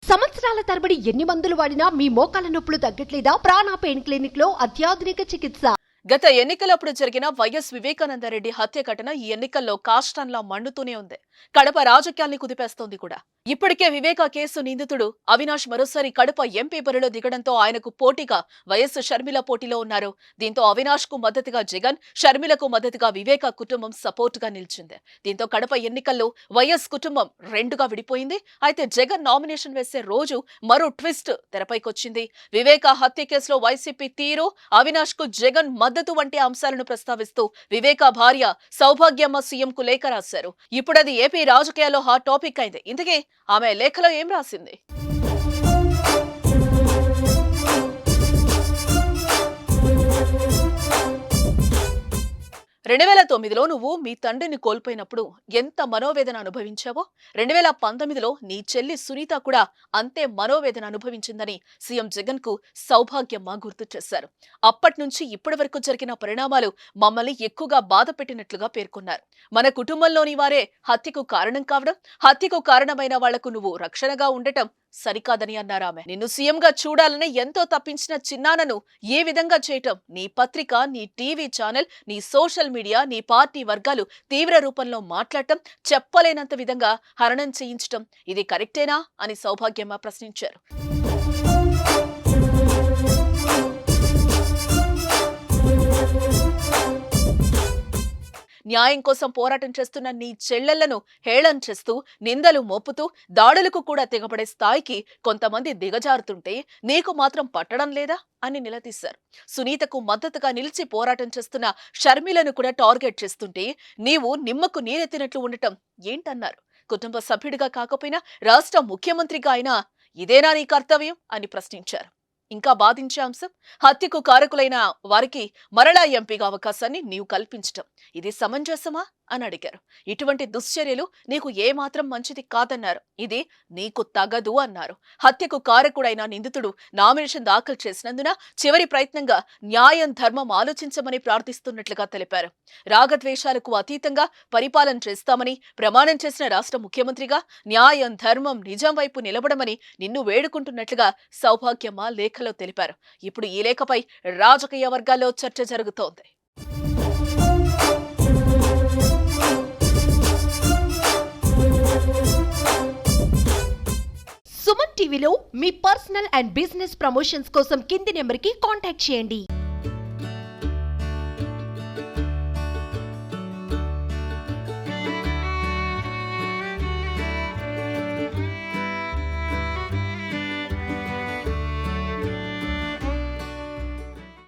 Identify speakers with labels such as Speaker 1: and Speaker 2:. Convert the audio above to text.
Speaker 1: సంవత్సరాల తరబడి ఎన్ని మందులు వాడినా మీ మోకాల నొప్పులు తగ్గట్లేదా? ప్రాణ పెయిన్ క్లినిక్ లో అత్యాధునిక చికిత్స.
Speaker 2: గత ఎన్నికలప్పుడు జరిగిన వైఎస్ వివేకానందరెడ్డి హత్య ఘటన ఈ ఎన్నికల్లో కాష్టంలా మండుతూనే ఉంది. కడప రాజకీయాల్ని కుదిపేస్తోంది కూడా. ఇప్పటికే వివేకా కేసు నిందితుడు అవినాష్ మరోసారి కడప ఎంపీ బరిలో దిగడంతో ఆయనకు పోటీగా వైఎస్ షర్మిల పోటీలో ఉన్నారు. దీంతో అవినాష్ కు మద్దతుగా జగన్, షర్మిలకు మద్దతుగా వివేకా కుటుంబం సపోర్ట్ గా నిలిచింది. దీంతో కడప ఎన్నికల్లో వైఎస్ కుటుంబం రెండుగా విడిపోయింది. అయితే జగన్ నామినేషన్ వేసే రోజు మరో ట్విస్ట్ తెరపైకొచ్చింది. వివేకా హత్య కేసులో వైసీపీ తీరు, అవినాష్ కు జగన్ మద్దతు వంటి అంశాలను ప్రస్తావిస్తూ వివేకా భార్య సౌభాగ్యమ్మ సీఎం కు లేఖ రాశారు. ఇప్పుడది ఏపీ రాజకీయాల్లో హాట్ టాపిక్ అయింది. ఇంతకీ ఆమె లేఖలో ఏం రాసింది? 2009లో నువ్వు మీ తండ్రిని కోల్పోయినప్పుడు ఎంత మనోవేదన అనుభవించావో 2019లో నీ చెల్లి సునీత కూడా అంతే మనోవేదన అనుభవించిందని సీఎం జగన్ కు సౌభాగ్యమ్మ గుర్తు చేశారు. అప్పటి నుంచి ఇప్పటి వరకు జరిగిన పరిణామాలు మమ్మల్ని ఎక్కువగా బాధ పెట్టినట్లుగా పేర్కొన్నారు. మన కుటుంబంలోని వారే హత్యకు కారణం కావడం, హత్యకు కారణమైన వాళ్లకు నువ్వు రక్షణగా ఉండటం సరికాదని అన్నారామె. నిన్ను సీఎంగా చూడాలని ఎంతో తప్పించిన చిన్నానను ఏ విధంగా చేయటం, నీ పత్రిక, నీ టీవీ ఛానల్, నీ సోషల్ మీడియా, నీ పార్టీ వర్గాలు తీవ్ర రూపంలో మాట్లాడటం, చెప్పలేనంత విధంగా హరణం చేయించటం ఇది కరెక్టేనా అని సౌభాగ్యమ్మ ప్రశ్నించారు. న్యాయం కోసం పోరాటం చేస్తున్న నీ చెల్లెళ్లను హేళన చేస్తూ, నిందలు మోపుతూ, దాడులకు కూడా తెగబడే స్థాయికి కొంతమంది దిగజారుతుంటే నీకు మాత్రం పట్టడం లేదా అని నిలదీశారు. సునీతకు మద్దతుగా నిలిచి పోరాటం చేస్తున్న షర్మిలను కూడా టార్గెట్ చేస్తుంటే నీవు నిమ్మకు నీరెత్తినట్లు ఉండటం ఏంటన్నారు. కుటుంబ సభ్యుడిగా కాకపోయినా రాష్ట్ర ముఖ్యమంత్రిగా అయినా ఇదేనా నీ కర్తవ్యం అని ప్రశ్నించారు. ఇంకా బాధించే అంశం, హత్యకు కారకులైన వారికి మరలా ఎంపీగా అవకాశాన్ని నీవు కల్పించటం ఇది సమంజసమా అని అడిగారు. ఇటువంటి దుశ్చర్యలు నీకు ఏమాత్రం మంచిది కాదన్నారు. ఇది నీకు తగదు అన్నారు. హత్యకు కారకుడైన నిందితుడు నామినేషన్ దాఖలు చేసినందున చివరి ప్రయత్నంగా న్యాయం, ధర్మం ఆలోచించమని ప్రార్థిస్తున్నట్లుగా తెలిపారు. రాగద్వేషాలకు అతీతంగా పరిపాలన చేస్తామని ప్రమాణం చేసిన రాష్ట్ర ముఖ్యమంత్రిగా న్యాయం, ధర్మం, నిజం వైపు నిలబడమని నిన్ను వేడుకుంటున్నట్లుగా సౌభాగ్యమ్మ లేఖలో తెలిపారు. ఇప్పుడు ఈ లేఖపై రాజకీయ వర్గాల్లో చర్చ జరుగుతోంది.
Speaker 1: సుమన్ టీవీలో మీ పర్సనల్ అండ్ బిజినెస్ ప్రమోషన్స్ కోసం కింది నెంబర్కి కాంటాక్ట్ చేయండి.